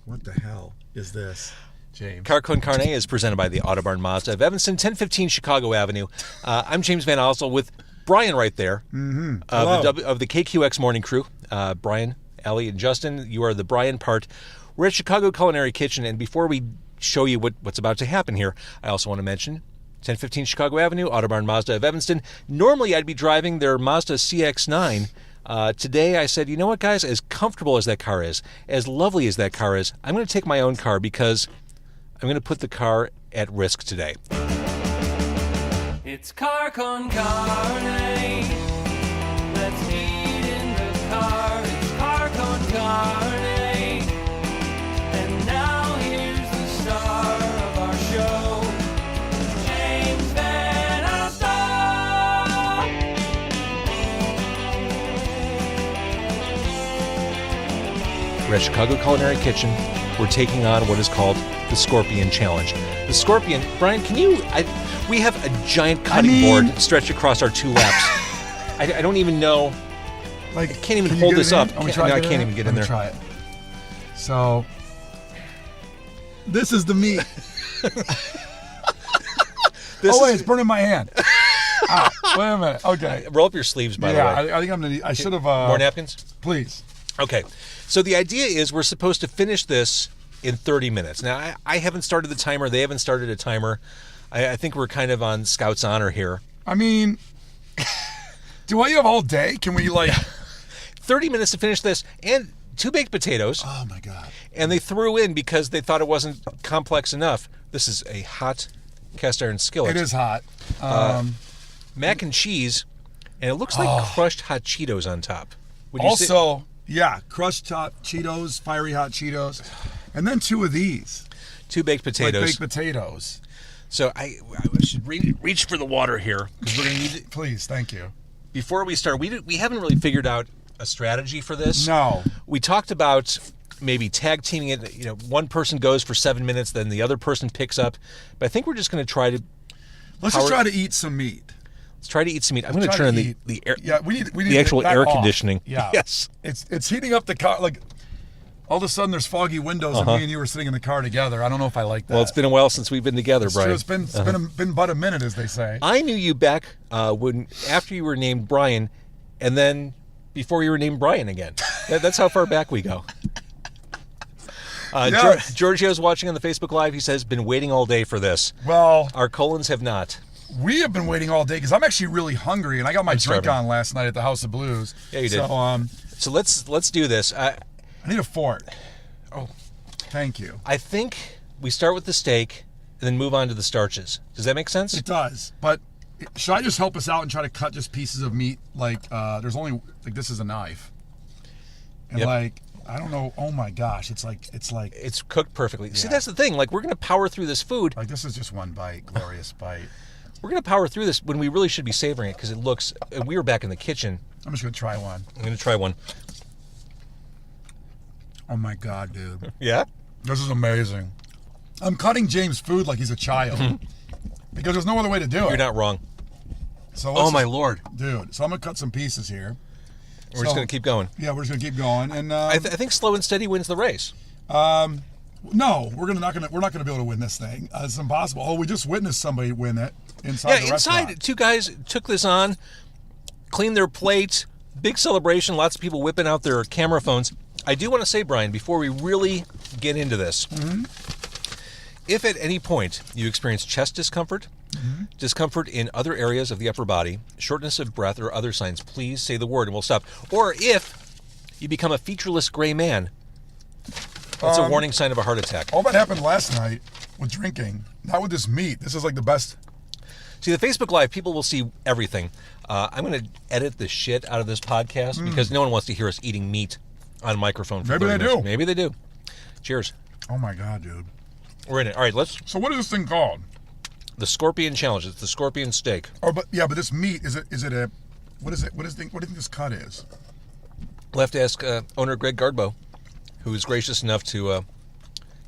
What the hell is this, James? Con Carne is presented by the Autobarn Mazda of Evanston, 1015 Chicago Avenue. I'm James Van Osel with Brian right there of the KQX Morning Crew. Brian, Ellie, and Justin, you are the Brian part. We're at Chicago Culinary Kitchen, and before we show you what's about to happen here, I also want to mention 1015 Chicago Avenue, Autobarn Mazda of Evanston. Normally, I'd be driving their Mazda CX-9. Today, I said, you know what, guys? As comfortable as that car is, as lovely as that car is, I'm going to take my own car because I'm going to put the car at risk today. It's Con Carne. Let's eat in the car. It's Con Carne. And now here's the star of our show, James Van Osel. We're at Chicago Culinary Kitchen. We're taking on what is called the Scorpion Challenge. The Scorpion, Brian, we have a giant cutting board stretched across our two laps. I don't even know. I can't even hold this up. I can't even get in there. Try it. So, this is the meat. It's burning my hand. Ow, wait a minute. Okay. Roll up your sleeves, by the way. I think I'm going to I should have... More napkins? Please. Okay. So the idea is we're supposed to finish this in 30 minutes. Now, I haven't started the timer. They haven't started a timer. I think we're kind of on Scout's honor here. I mean, do I have all day? Can we 30 minutes to finish this, and 2 baked potatoes. Oh, my God. And they threw in, because they thought it wasn't complex enough, this is a hot cast iron skillet. It is hot. Mac and cheese, and it looks like crushed hot Cheetos on top. Crushed hot Cheetos, fiery hot Cheetos, and then 2 of these. 2 baked potatoes. Baked potatoes. So I should reach for the water here, because we're going to need it. Please, thank you. Before we start, we haven't really figured out a strategy for this. No. We talked about maybe tag teaming it. One person goes for 7 minutes, then the other person picks up. But I think we're just going to try to... Let's just try to eat some meat. Let's try to eat some meat. I'm going to turn on the air. Yeah, we need the actual air off. conditioning. Yeah. Yes. It's heating up the car. All of a sudden, there's foggy windows, and me and you were sitting in the car together. I don't know if I like that. Well, it's been a while since we've been together, Brian. True. It's been but a minute, as they say. I knew you back after you were named Brian, and then before you were named Brian again. That's how far back we go. Yes. Giorgio's watching on the Facebook Live. He says, been waiting all day for this. Well, our colons have not. We have been waiting all day because I'm actually really hungry, and I got my drink on last night at the House of Blues. Yeah, you did. So let's do this. I need a fork. Oh, thank you. I think we start with the steak and then move on to the starches. Does that make sense? It does. But should I just help us out and try to cut just pieces of meat? There's only this is a knife, and I don't know. Oh my gosh, it's cooked perfectly. Yeah. See, that's the thing. We're gonna power through this food. This is just one bite, glorious bite. We're gonna power through this when we really should be savoring it because it looks. We were back in the kitchen. I'm just gonna try one. I'm gonna try one. Oh my God, dude. Yeah? This is amazing. I'm cutting James' food like he's a child because there's no other way to do it. You're not wrong. So my Lord. Dude, so I'm going to cut some pieces here. We're just going to keep going. Yeah, we're just going to keep going. And I think slow and steady wins the race. No, we're not going to be able to win this thing. It's impossible. Oh, we just witnessed somebody win it inside the restaurant. Inside, 2 guys took this on, cleaned their plates, big celebration, lots of people whipping out their camera phones. I do want to say, Brian, before we really get into this, if at any point you experience chest discomfort, discomfort in other areas of the upper body, shortness of breath, or other signs, please say the word and we'll stop. Or if you become a featureless gray man, that's a warning sign of a heart attack. All that happened last night with drinking, not with this meat. This is the best. See, the Facebook Live, people will see everything. I'm going to edit the shit out of this podcast because no one wants to hear us eating meat on microphone. Maybe they do. Maybe they do. Cheers. Oh my God, dude. We're in it. All right, let's. So what is this thing called? The Scorpion Challenge. It's the Scorpion steak. Oh, but this meat is it a? What is it? What do you think this cut is? We'll have to ask owner Greg Gaardbo, who is gracious enough to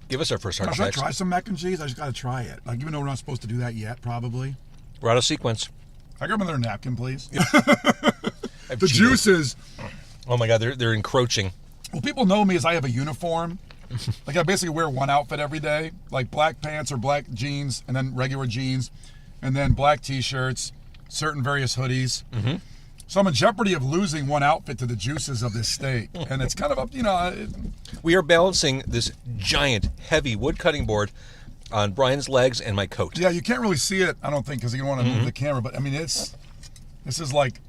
give us our first heart attack. Should I try some mac and cheese? I just got to try it. Even though we're not supposed to do that yet, probably. We're out of sequence. I got another napkin, please. The juices. Oh my God, they're encroaching. Well, people know me as I have a uniform, Like I basically wear one outfit every day, like black pants or black jeans, and then regular jeans, and then black t-shirts, certain various hoodies. Mm-hmm. So I'm in jeopardy of losing one outfit to the juices of this steak, and it's kind of up, We are balancing this giant, heavy wood cutting board on Brian's legs and my coat. Yeah, you can't really see it, I don't think, because you don't want to move the camera. But I mean, this is like.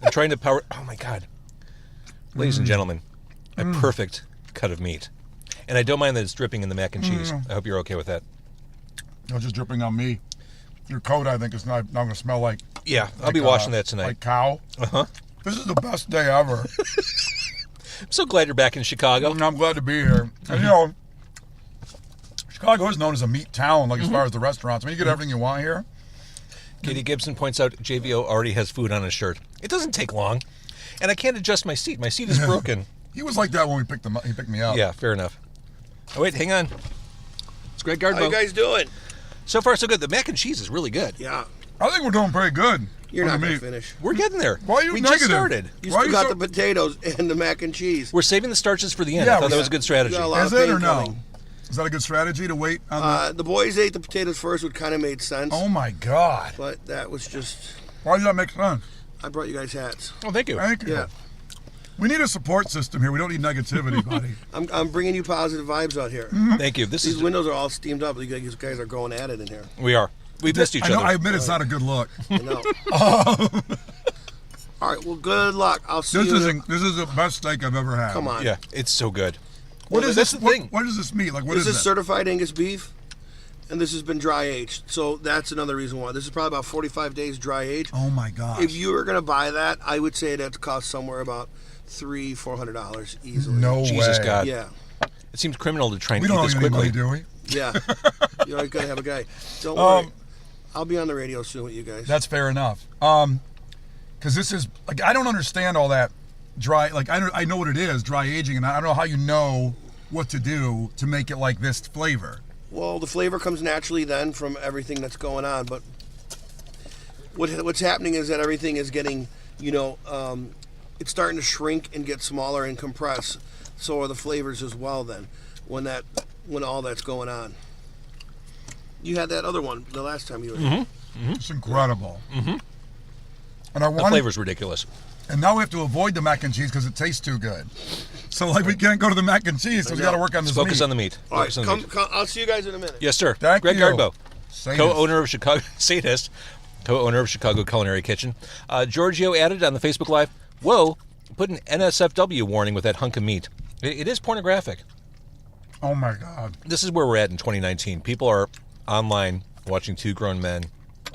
I'm trying to power. Oh my God, ladies and gentlemen, a perfect cut of meat, and I don't mind that it's dripping in the mac and cheese. I hope you're okay with that. No, just dripping on me. Your coat, I think, is not going to smell like. Yeah, I'll be washing that tonight. Like cow. Uh-huh. This is the best day ever. I'm so glad you're back in Chicago. I'm glad to be here. And Chicago is known as a meat town, like as far as the restaurants. I mean, you get everything you want here. Katie Gibson points out JVO already has food on his shirt. It doesn't take long, and I can't adjust my seat. My seat is broken. He was like that when we picked him up. He picked me up. Yeah, fair enough. Oh wait, hang on. It's Greg Gaardbo. How you guys doing? So far, so good. The mac and cheese is really good. Yeah. I think we're doing pretty good. You're on not the going meat. to finish. We're getting there. Why are you we negative? just started. You Why still are got you the potatoes and the mac and cheese. We're saving the starches for the end. Yeah, I thought that was a good strategy. We got a lot Is of it pain or no? coming. Is that a good strategy to wait on The boys ate the potatoes first, which kind of made sense. Oh my God. But that was just... Why does that make sense? I brought you guys hats. Oh, thank you. Thank you. Yeah. We need a support system here. We don't need negativity, buddy. I'm bringing you positive vibes out here. Thank you. This These is windows are all steamed up. You guys are going at it in here. we are. We've missed each I know. other. I admit it's not a good look. I know. All right, well, good luck. I'll see This you. is the best steak I've ever had. Come on. Yeah, it's so good. What Well, is that's this? the thing. What is this meat? Like what This is is it? certified Angus beef, and this has been dry aged. So that's another reason why. This is probably about 45 days dry aged. Oh my gosh. If you were going to buy that, I would say that'd cost somewhere about $300-400 easily. No Jesus way. God. Yeah. It seems criminal to try and We eat don't this owe any quickly. money, do we? Yeah. You always got to have a guy. Don't worry. I'll be on the radio soon with you guys. That's fair enough. Because this is like I don't understand all that dry. Like I know what it is, dry aging, and I don't know how you know what to do to make it like this flavor. Well, the flavor comes naturally then from everything that's going on. But what's happening is that everything is getting, it's starting to shrink and get smaller and compress. So are the flavors as well then, when all that's going on. You had that other one the last time you were here. It's incredible. And I The want flavor's ridiculous. and now we have to avoid the mac and cheese because it tastes too good. So like we can't go to the mac and cheese, so we got to work on this Focus meat. on the meat. All right, Focus on the meat. I'll see you guys in a minute. Yes, sir. Thank Greg you. Gaardbo, Sadist. co-owner of Chicago Sadist, co-owner of Chicago Culinary Kitchen. Giorgio added on the Facebook Live, "Whoa, put an NSFW warning with that hunk of meat. It is pornographic." Oh my God. This is where we're at in 2019. People are online watching two grown men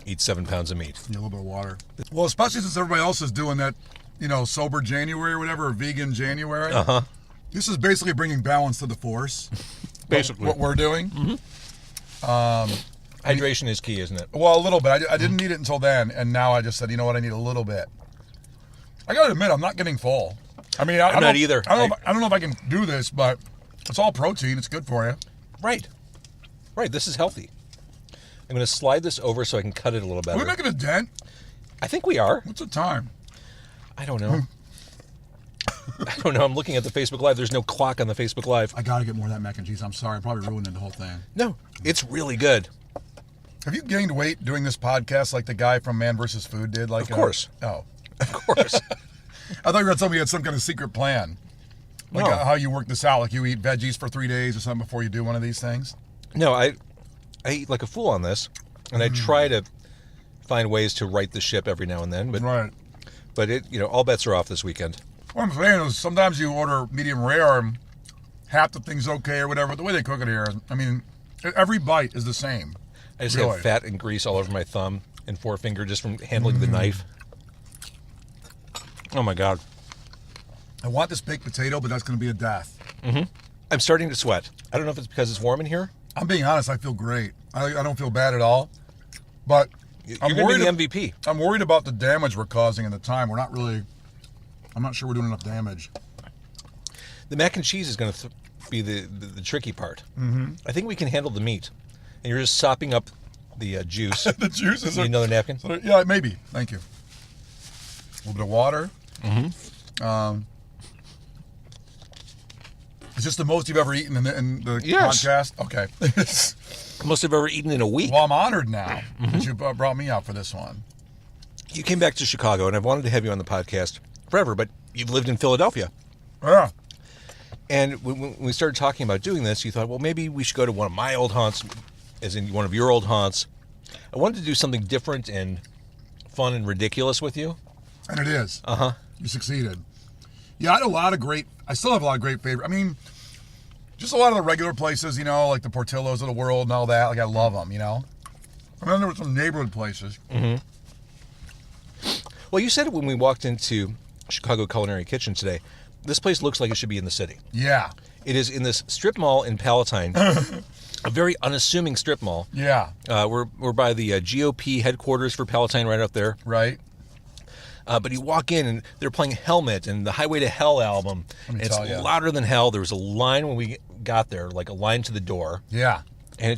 eat 7 pounds of meat. Need a little bit of water. Well, especially since everybody else is doing that, sober January or whatever, or vegan January. Uh-huh. This is basically bringing balance to the force. Basically. What we're doing. Hydration is key, isn't it? Well, a little bit. I didn't need it until then, and now I just said, you know what, I need a little bit. I gotta admit, I'm not getting full. I mean, I'm not either. I don't know if I can do this, but it's all protein. It's good for you. Right. This is healthy. I'm going to slide this over so I can cut it a little Are better. we making a dent? I think we are. What's the time? I don't know. I'm looking at the Facebook Live. There's no clock on the Facebook Live. I gotta get more of that mac and cheese. I'm sorry. I probably ruined the whole thing. No, it's really good. Have you gained weight doing this podcast like the guy from Man vs. Food did? Like, Of course. Oh. Of course. I thought you were going to tell me you had some kind of secret plan. Like No. how you work this out. Like you eat veggies for 3 days or something before you do one of these things. No, I eat like a fool on this, and I try to find ways to right the ship every now and then. Right. But it, all bets are off this weekend. What I'm saying is sometimes you order medium rare and half the thing's okay or whatever. The way they cook it here, I mean, every bite is the same. I just Really? have fat and grease all over my thumb and forefinger just from handling the knife. Oh my God. I want this baked potato, but that's going to be a death. I'm starting to sweat. I don't know if it's because it's warm in here. I'm being honest. I feel great. I don't feel bad at all. But You're I'm going to worried. be the MVP. I'm worried about the damage we're causing in the time. We're not really. I'm not sure we're doing enough damage. The mac and cheese is going to be the tricky part. I think we can handle the meat. And you're just sopping up the juice. The juices Need are. another napkin? Yeah, maybe. Thank you. A little bit of water. Is this the most you've ever eaten in the Yes. podcast? Okay. Most I've ever eaten in a week. Well, I'm honored now that you brought me out for this one. You came back to Chicago, and I've wanted to have you on the podcast forever, but you've lived in Philadelphia. Yeah. And when we started talking about doing this, you thought, well, maybe we should go to one of my old haunts, as in one of your old haunts. I wanted to do something different and fun and ridiculous with you. And it is. Uh-huh. You succeeded. Yeah, I still have a lot of great favorite. I mean, just a lot of the regular places, you know, like the Portillos of the world and all that. Like, I love them, you know. And then there were some neighborhood places. Mm-hmm. Well, you said it when we walked into Chicago Culinary Kitchen today. This place looks like it should be in the city. Yeah. It is in this strip mall in Palatine, a very unassuming strip mall. Yeah. We're by the GOP headquarters for Palatine right up there. Right. But you walk in and they're playing Helmet and the Highway to Hell album. Let me And it's tell ya. louder than hell. There was a line when we got there, like a line to the door. Yeah. And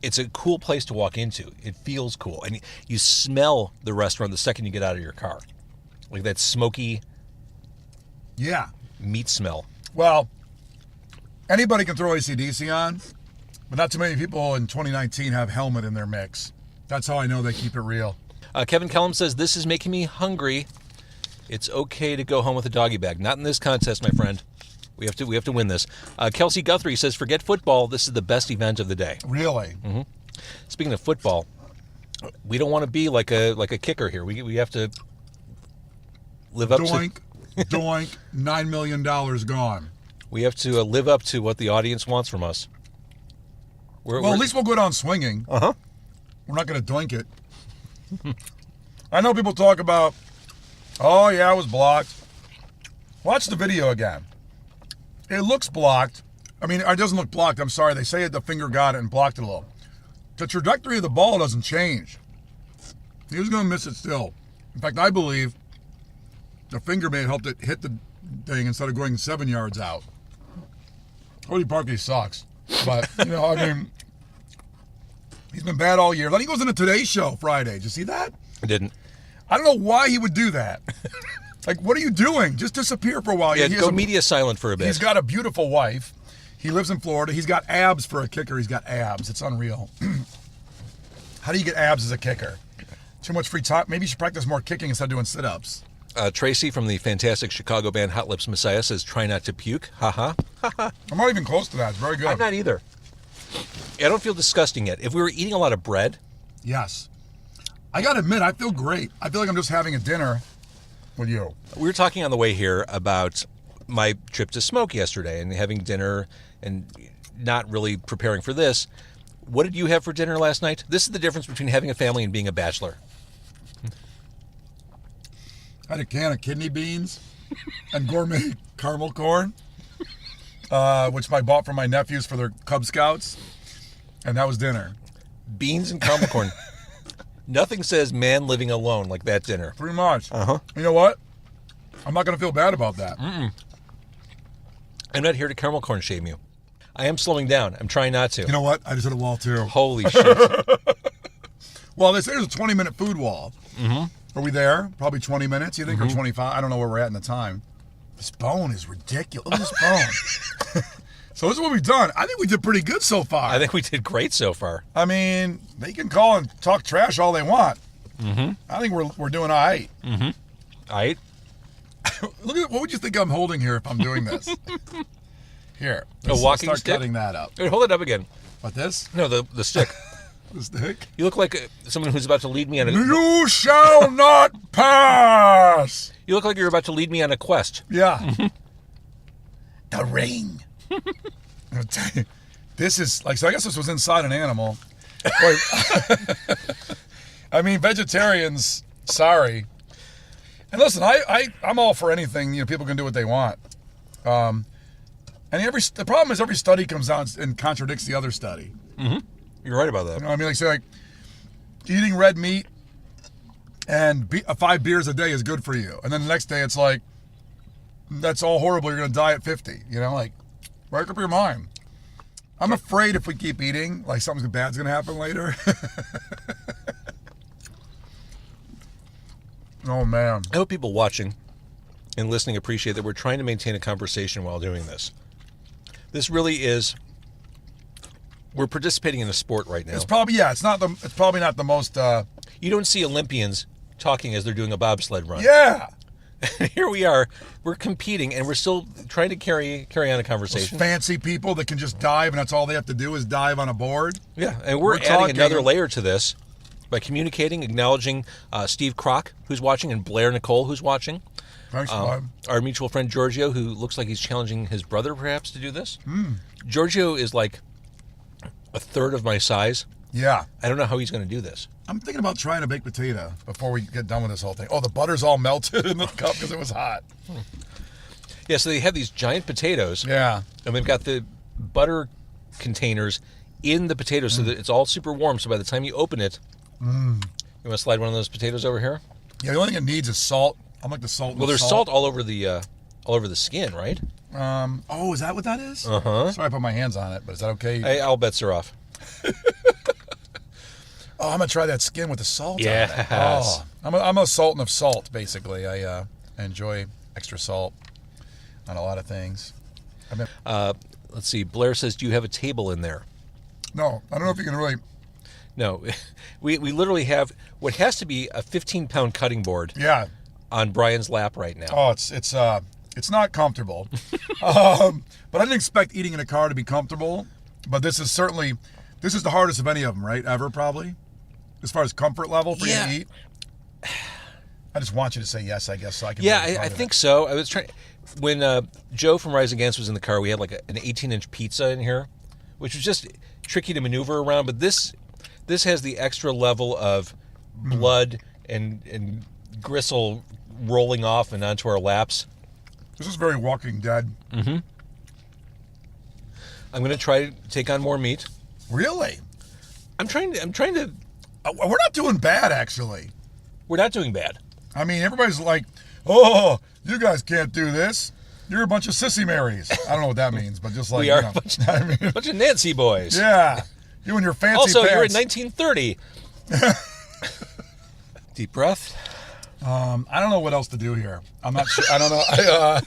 it's a cool place to walk into. It feels cool. And you smell the restaurant the second you get out of your car. Like that smoky Yeah. meat smell. Well, anybody can throw AC/DC on, but not too many people in 2019 have Helmet in their mix. That's how I know they keep it real. Kevin Kellum says, this is making me hungry. It's okay to go home with a doggy bag. Not in this contest, my friend. We have to win this. Kelsey Guthrie says, forget football. This is the best event of the day. Really? Mm-hmm. Speaking of football, we don't want to be like a kicker here. We have to live up Doink, doink, $9 million gone. We have to live up to what the audience wants from us. Well, at least we'll go down swinging. Uh-huh. We're not going to doink it. I know people talk about, oh, yeah, it was blocked. Watch the video again. It looks blocked. I mean, it doesn't look blocked. I'm sorry. They say the finger got it and blocked it a little. The trajectory of the ball doesn't change. He was going to miss it still. In fact, I believe the finger may have helped it hit the thing instead of going 7 yards out. Cody Parkey sucks. But, you know, I mean, he's been bad all year. Then he goes into Today's Show Friday. Did you see that? I didn't. I don't know why he would do that. Like, what are you doing? Just disappear for a while. Yeah, go media silent for a bit. He's got a beautiful wife. He lives in Florida. He's got abs for a kicker. He's got abs. It's unreal. How do you get abs as a kicker? Too much free time? Maybe you should practice more kicking instead of doing sit-ups. Tracy from the fantastic Chicago band Hot Lips Messiah says, try not to puke. Ha-ha. I'm not even close to that. It's very good. I'm not either. I don't feel disgusting yet. If we were eating a lot of bread... Yes. I got to admit, I feel great. I feel like I'm just having a dinner with you. We were talking on the way here about my trip to Smoke yesterday and having dinner and not really preparing for this. What did you have for dinner last night? This is the difference between having a family and being a bachelor. I had a can of kidney beans and gourmet caramel corn, which I bought for my nephews for their Cub Scouts, and that was dinner. Beans and caramel corn. Nothing says man living alone like that dinner. Pretty much. Uh-huh. You know what? I'm not going to feel bad about that. Mm-mm. I'm not here to caramel corn shame you. I am slowing down. I'm trying not to. You know what? I just hit a wall, too. Holy shit. Well, they say there's a 20-minute food wall. Mm-hmm. Are we there? Probably 20 minutes, you think, or 25? I don't know where we're at in the time. This bone is ridiculous. Look at this bone. So this is what we've done. I think we did pretty good so far. I think we did great so far. I mean, they can call and talk trash all they want. Mm-hmm. I think we're doing all right. Mm-hmm. All right. Look at what would you think I'm holding here if I'm doing this? Here. A walking start stick? cutting that up. Wait, hold it up again. What, this? No, the stick. The stick? You look like someone who's about to lead me on a... You shall not pass! You look like you're about to lead me on a quest. Yeah. The ring. I'll tell you, this is like, so I guess this was inside an animal. Wait. I mean, vegetarians, sorry. And listen, I'm all for anything. You know, people can do what they want. And the problem is every study comes out and contradicts the other study. Mm-hmm. You're right about that. You know what I mean? Like, say, like, eating red meat and 5 beers a day is good for you. And then the next day it's like, that's all horrible. You're going to die at 50. You know, like, work up your mind. I'm afraid if we keep eating, like, something bad's going to happen later. Oh, man. I hope people watching and listening appreciate that we're trying to maintain a conversation while doing this. This really is. We're participating in a sport right now. It's probably It's probably not the most. You don't see Olympians talking as they're doing a bobsled run. Yeah. Here we are. We're competing, and we're still trying to carry on a Those conversation. fancy people that can just dive, and that's all they have to do is dive on a board. Yeah, and we're adding talking- another layer to this by communicating, acknowledging Steve Kroc, who's watching, and Blair Nicole, who's watching. Thanks, bud. Our mutual friend Giorgio, who looks like he's challenging his brother, perhaps, to do this. Giorgio is like a third of my size. Yeah. I don't know how he's going to do this. I'm thinking about trying a baked potato before we get done with this whole thing. Oh, the butter's all melted in the cup because it was hot. Yeah, so they have these giant potatoes. Yeah. And they've got the butter containers in the potatoes so that it's all super warm. So by the time you open it, you want to slide one of those potatoes over here? Yeah, the only thing it needs is salt. I'm like the salt. Well, there's salt all over the skin, right? Oh, is that what that is? Uh-huh. Sorry I put my hands on it, but is that okay? Hey, all bets are off. Oh, I'm going to try that skin with the salt Yes. on it. Oh, I'm a sultan of salt, basically. I enjoy extra salt on a lot of things. Let's see. Blair says, do you have a table in there? No, I don't know if you can really... No. We literally have what has to be a 15-pound cutting board Yeah. on Brian's lap right now. Oh, it's not comfortable. But I didn't expect eating in a car to be comfortable. But this is the hardest of any of them, right? Ever, probably? As far as comfort level for you to eat? I just want you to say yes, I guess, so I can... Yeah, I think so. I was trying... When Joe from Rise Against was in the car, we had like an 18-inch pizza in here, which was just tricky to maneuver around. But this has the extra level of blood and gristle rolling off and onto our laps. This is very Walking Dead. Mm-hmm. I'm going to try to take on more meat. Really? I'm trying to... We're not doing bad, actually. We're not doing bad. I mean, everybody's like, oh, you guys can't do this. You're a bunch of sissy Marys. I don't know what that means, but just like, We are you know, a bunch of Nancy boys. Yeah. You and your fancy Also, pants. you're in 1930. Deep breath. I don't know what else to do here. I'm not sure. I don't know.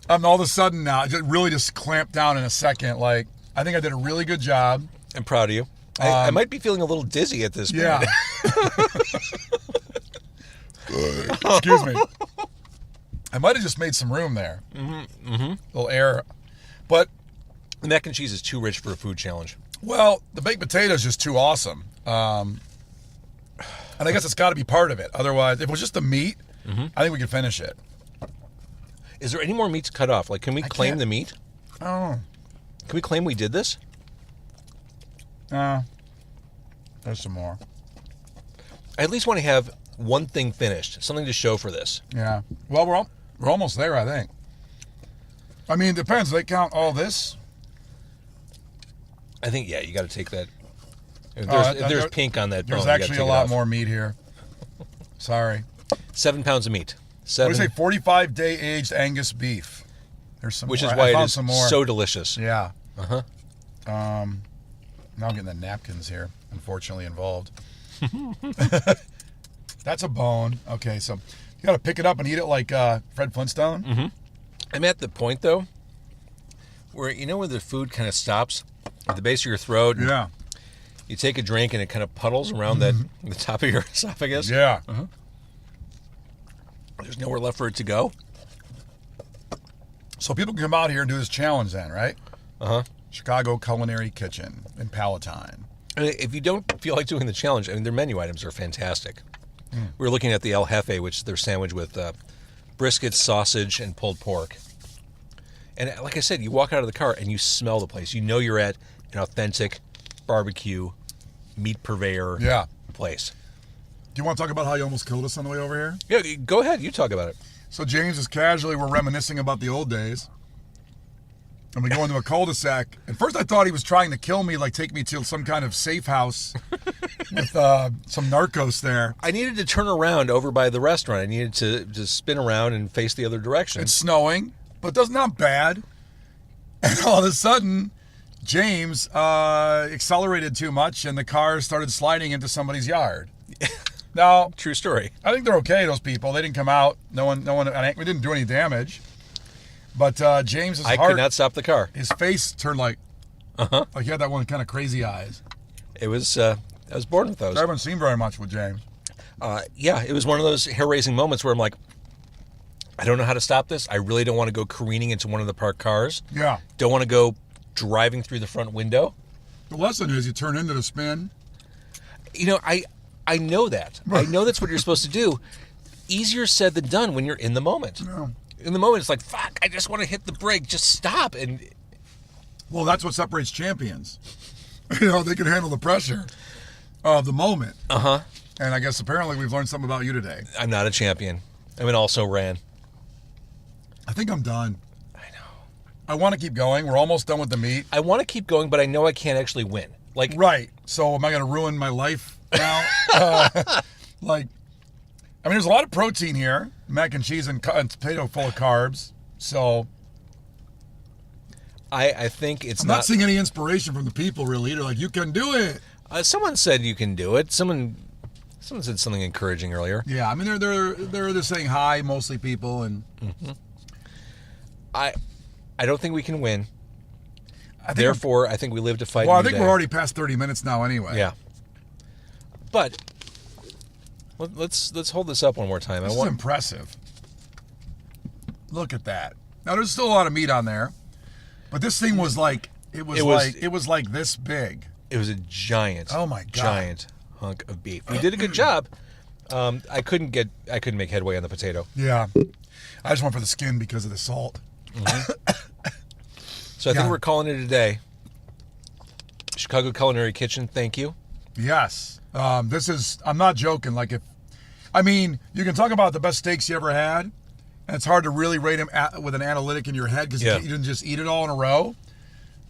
I'm all of a sudden now, just clamped down in a second. Like, I think I did a really good job. I'm proud of you. I might be feeling a little dizzy at this point. Yeah. Excuse me. I might have just made some room there. Mm-hmm. Mm-hmm. A little air. But, the mac and cheese is too rich for a food challenge. well, the baked potato is just too awesome. And I guess it's got to be part of it. Otherwise, if it was just the meat, I think we could finish it. Is there any more meat to cut off? Like, can we claim can't- the meat? I don't know. Can we claim we did this? There's some more. I at least want to have one thing finished, something to show for this. Yeah. Well, we're almost there, I think. I mean, it depends. They count all this. I think, yeah, you got to take that. If Oh, there's pink on that bone, There's you gotta actually take a it lot off. more meat here. Sorry. 7 pounds of meat. What do you say? 45-day aged Angus beef. There's some Which more. is why I it found is some more. so delicious. Yeah. Uh-huh. Now I'm getting the napkins here, unfortunately, involved. That's a bone. Okay, so you got to pick it up and eat it like Fred Flintstone. Mm-hmm. I'm at the point, though, where, you know, where the food kind of stops at the base of your throat. And Yeah. you take a drink and it kind of puddles around the top of your esophagus. Yeah. There's nowhere left for it to go. So people can come out here and do this challenge then, right? Uh-huh. Chicago Culinary Kitchen in Palatine. And if you don't feel like doing the challenge, I mean, their menu items are fantastic. We were looking at the El Jefe, which is their sandwich with brisket, sausage, and pulled pork. And like I said, you walk out of the car and you smell the place. You know you're at an authentic barbecue, meat purveyor Yeah. place. Do you want to talk about how you almost killed us on the way over here? Yeah, go ahead. You talk about it. So James is casually, we're reminiscing about the old days. And we go into a cul-de-sac. At first I thought he was trying to kill me, like take me to some kind of safe house with some narcos there. I needed to turn around over by the restaurant. I needed to spin around and face the other direction. It's snowing, but that's not bad. And all of a sudden, James accelerated too much and the car started sliding into somebody's yard. Now, True story. I think they're okay, those people. They didn't come out. No one, we didn't do any damage. But James's I heart, could not stop the car. his face turned like he had that one kind of crazy eyes. It was. I was born with those. I haven't seen very much with James. Yeah, it was one of those hair-raising moments where I'm like, I don't know how to stop this. I really don't want to go careening into one of the parked cars. Yeah. Don't want to go driving through the front window. The lesson is you turn into the spin. You know, I know that. I know that's what you're supposed to do. Easier said than done when you're in the moment. Yeah. In the moment, it's like, fuck, I just want to hit the brake. Just stop. And Well, that's what separates champions. You know, they can handle the pressure of the moment. Uh-huh. And I guess apparently we've learned something about you today. I'm not a champion. I'm an also-ran. I think I'm done. I know. I want to keep going. We're almost done with the meat. I want to keep going, but I know I can't actually win. Like, Right. So am I going to ruin my life now? I mean, there's a lot of protein here. Mac and cheese and potato full of carbs. So I think it's I'm not seeing any inspiration from the people really. They're like, you can do it. Someone said you can do it. Someone said something encouraging earlier. Yeah, I mean, they're just saying hi, mostly people. And I don't think we can win. I think Therefore, I think we live to fight. Well, I a new think day. we're already past 30 minutes now anyway. Yeah. But let's hold this up one more time. This is impressive. Look at that. Now there's still a lot of meat on there, but this thing was like it was like this big. It was a giant. Oh my God. Giant hunk of beef. We did a good job. I couldn't make headway on the potato. Yeah, I just went for the skin because of the salt. So I think Yeah. we're calling it a day. Chicago Culinary Kitchen, thank you. Yes, this is. I'm not joking. Like you can talk about the best steaks you ever had, and it's hard to really rate them with an analytic in your head because Yeah. you didn't just eat it all in a row.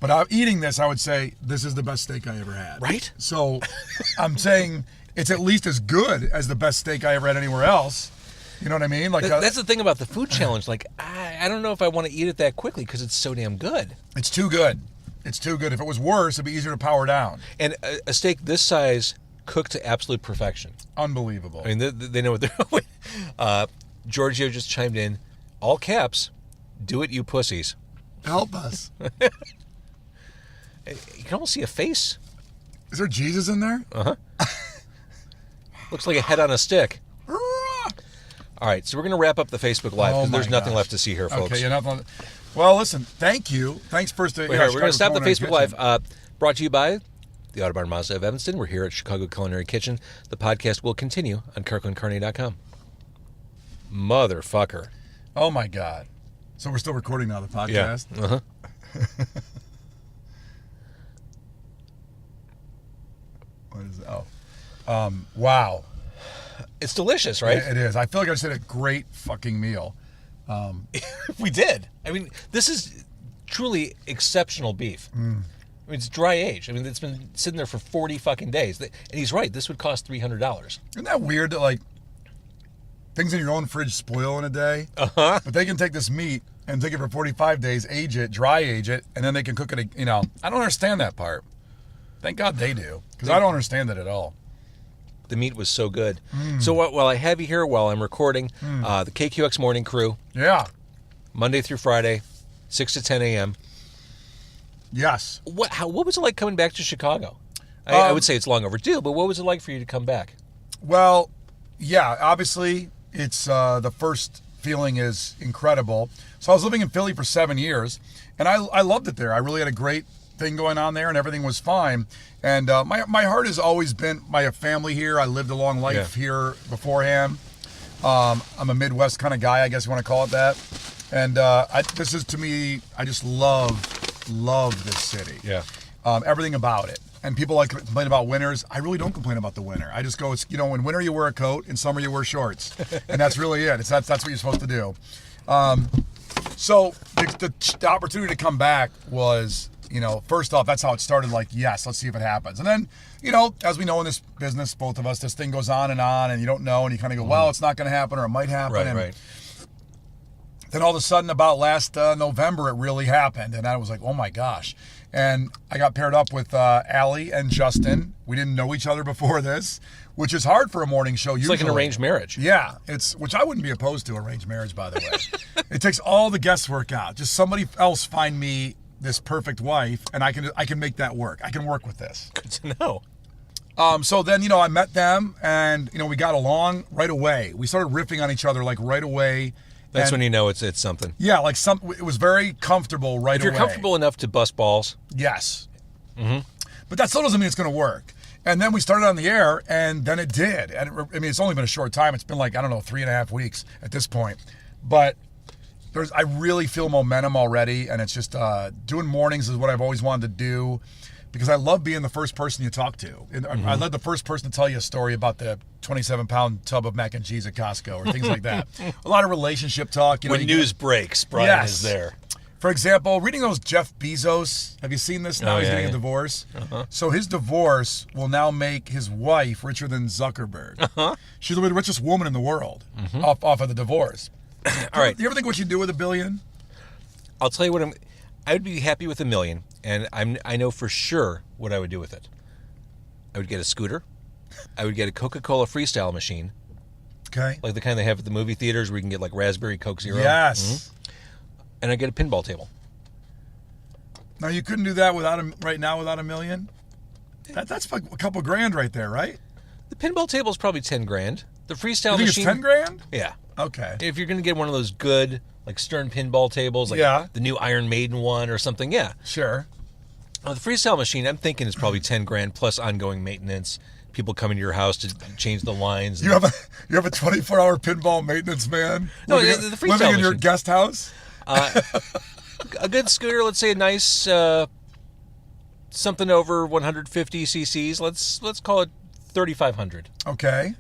But eating this, I would say this is the best steak I ever had. Right? So I'm saying it's at least as good as the best steak I ever had anywhere else. You know what I mean? Like That's the thing about the food challenge. Like, I don't know if I want to eat it that quickly because it's so damn good. it's too good. It's too good. If it was worse, it'd be easier to power down. And a steak this size cooked to absolute perfection. Unbelievable. I mean, they know what they're doing. Giorgio just chimed in, all caps, do it, you pussies. Help us. You can almost see a face. Is there Jesus in there? Looks like a head on a stick. All right, so we're going to wrap up the Facebook Live because there's nothing left to see here, folks. Okay, nothing. Well, listen, thank you. Thanks first to... We're going to stop the Facebook Live. Brought to you by the Autobarn Mazda of Evanston. We're here at Chicago Culinary Kitchen. The podcast will continue on ConCarne.com. Motherfucker. Oh, my God. So we're still recording now, the podcast? Yeah. Uh-huh. What is it? Oh. Wow. It's delicious, right? It is. I feel like I just had a great fucking meal. We did. I mean, this is truly exceptional beef. I mean, it's dry aged. I mean, it's been sitting there for 40 fucking days. And he's right. This would cost $300. Isn't that weird that, like, things in your own fridge spoil in a day? Uh-huh. But they can take this meat and take it for 45 days, age it, dry age it, and then they can cook it, you know. I don't understand that part. Thank God they do, because I don't understand it at all. The meat was so good. So while I have you here, while I'm recording, the KQX Morning Crew, Yeah. Monday through Friday, 6 to 10 a.m. Yes. What was it like coming back to Chicago? I would say it's long overdue, but what was it like for you to come back? Well, yeah, obviously, it's the first feeling is incredible. So I was living in Philly for 7 years, and I loved it there. I really had a great thing going on there, and everything was fine. And my heart has always been my family here. I lived a long life here beforehand. I'm a Midwest kind of guy, I guess you want to call it that. And this is, to me, I just love this city. Yeah. Everything about it. And people like to complain about winters. I really don't complain about the winter. I just go, it's, in winter you wear a coat, in summer you wear shorts. And that's really it. That's what you're supposed to do. So the opportunity to come back was, first off, that's how it started. Like, yes, let's see if it happens. And then, as we know in this business, both of us, this thing goes on, and you don't know, and you kind of go, well, it's not going to happen, or it might happen. Right. Then all of a sudden, about last November, it really happened. And I was like, oh my gosh. And I got paired up with Allie and Justin. We didn't know each other before this, which is hard for a morning show. It's usually. like an arranged marriage. Yeah, which I wouldn't be opposed to arranged marriage, by the way. It takes all the guesswork out. Just somebody else find me this perfect wife, and I can make that work. I can work with this. Good to know. So then, I met them, and, we got along right away. We started riffing on each other, like, right away. That's when you know it's something. Yeah, like it was very comfortable right away. If you're comfortable enough to bust balls. Yes. Mm-hmm. But that still doesn't mean it's going to work. And then we started on the air, and then it did. And it's only been a short time. It's been like, 3.5 weeks at this point. But I really feel momentum already, and it's just doing mornings is what I've always wanted to do. Because I love being the first person you talk to. I love the first person to tell you a story about the 27-pound tub of mac and cheese at Costco or things like that. A lot of relationship talk. When news breaks, Brian is there. For example, reading those Jeff Bezos. Have you seen this now? He's getting a divorce. Uh-huh. So his divorce will now make his wife richer than Zuckerberg. Uh-huh. She's the richest woman in the world off of the divorce. All right. Do you ever think what you'd do with $1 billion? I'll tell you what I would be happy with $1 million. And I know for sure what I would do with it. I would get a scooter. I would get a Coca-Cola Freestyle machine. Okay. Like the kind they have at the movie theaters where you can get like Raspberry Coke Zero. Yes. Mm-hmm. And I'd get a pinball table. Now, you couldn't do that right now without $1 million? That's like a couple grand right there, right? The pinball table is probably $10,000. The freestyle you think machine. It's $10,000? Yeah. Okay. If you're going to get one of those good, like Stern pinball tables, like the new Iron Maiden one or something, yeah. Sure. The freestyle machine, I'm thinking, is probably $10,000 plus ongoing maintenance. People coming to your house to change the lines. You have a 24-hour pinball maintenance man. No, the freestyle living in machine. your guest house. A good scooter, let's say a nice something over 150 cc's. Let's call it 3,500. Okay.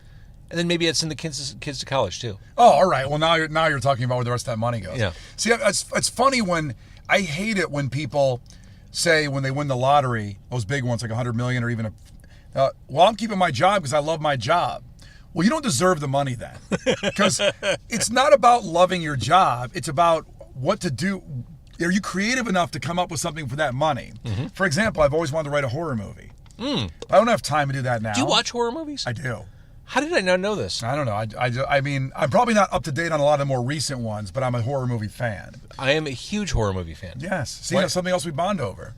And then maybe it's in the kids to college too. Oh, all right. Well, now you're talking about where the rest of that money goes. Yeah. See, it's funny when I hate it when people say when they win the lottery, those big ones like 100 million or even well, I'm keeping my job because I love my job. Well, you don't deserve the money then, because it's not about loving your job. It's about what to do. Are you creative enough to come up with something for that money? Mm-hmm. For example, I've always wanted to write a horror movie. I don't have time to do that now. Do you watch horror movies? I do. How did I not know this? I don't know. I mean, I'm probably not up to date on a lot of the more recent ones, but I'm a horror movie fan. I am a huge horror movie fan. Yes. See, that's something else we bond over.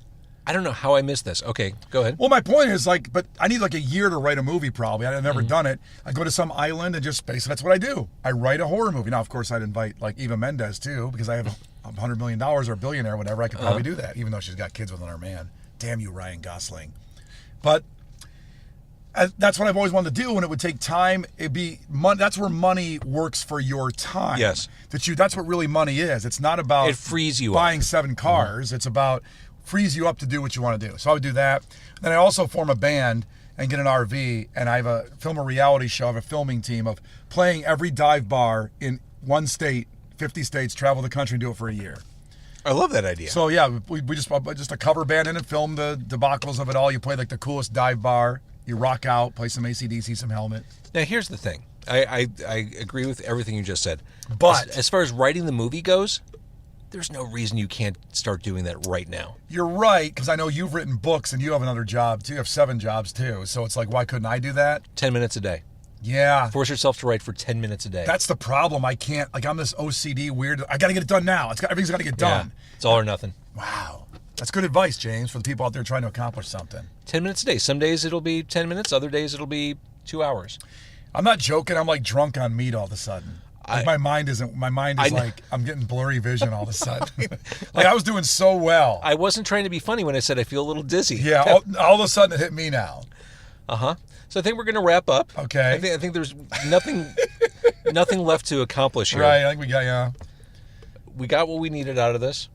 I don't know how I missed this. Okay, go ahead. Well, my point is, but I need like a year to write a movie probably. I've never done it. I go to some island and just that's what I do. I write a horror movie. Now, of course, I'd invite like Eva Mendes too, because I have $100 million or a billionaire or whatever. I could probably do that, even though she's got kids with another man. Damn you, Ryan Gosling. But that's what I've always wanted to do, and it would take time. It'd be money. That's where money works for your time. Yes. That's what really money is. It's not about it frees you buying up. 7 cars. It's about frees you up to do what you want to do. So I would do that. Then I also form a band and get an RV, and I film a reality show. I have a filming team of playing every dive bar in one state, 50 states, travel the country and do it for a year. I love that idea. So yeah, we just a cover band in and film the debacles of it all. You play like the coolest dive bar. You rock out, play some AC/DC, some Helmet. Now here's the thing. I agree with everything you just said. But as far as writing the movie goes, there's no reason you can't start doing that right now. You're right, because I know you've written books and you have another job too. You have 7 jobs too. So it's like, why couldn't I do that? 10 minutes a day. Yeah. Force yourself to write for 10 minutes a day. That's the problem. I can't, I'm this OCD weird. I got to get it done now. Everything's got to get done. Yeah, it's all or nothing. Wow. That's good advice, James, for the people out there trying to accomplish something. 10 minutes a day. Some days it'll be 10 minutes. Other days it'll be 2 hours. I'm not joking. I'm like drunk on meat all of a sudden. Like my mind is like, I'm getting blurry vision all of a sudden. Like I was doing so well. I wasn't trying to be funny when I said I feel a little dizzy. Yeah, all of a sudden it hit me now. Uh-huh. So I think we're going to wrap up. Okay. I think there's nothing left to accomplish here. Right, I think we got what we needed out of this.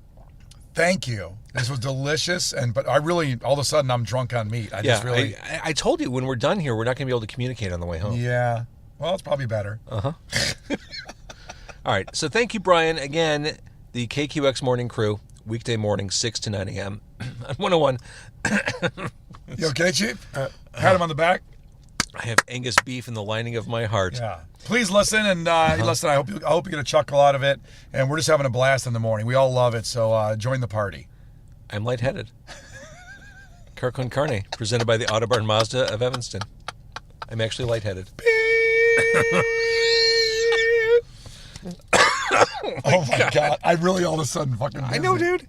Thank you. This was delicious, but I really, all of a sudden, I'm drunk on meat. I told you when we're done here, we're not going to be able to communicate on the way home. Yeah. Well, it's probably better. Uh-huh. All right. So thank you, Brian. Again, the KQX Morning Crew, weekday morning, 6 to 9 a.m. on 101. You okay, Chief? Pat him on the back. I have Angus beef in the lining of my heart. Yeah. Please listen and listen. I hope you get a chuckle out of it. And we're just having a blast in the morning. We all love it. So join the party. I'm lightheaded. Con Carne, presented by the Autobarn Mazda of Evanston. I'm actually lightheaded. Oh my God. I really all of a sudden fucking. I know, dude.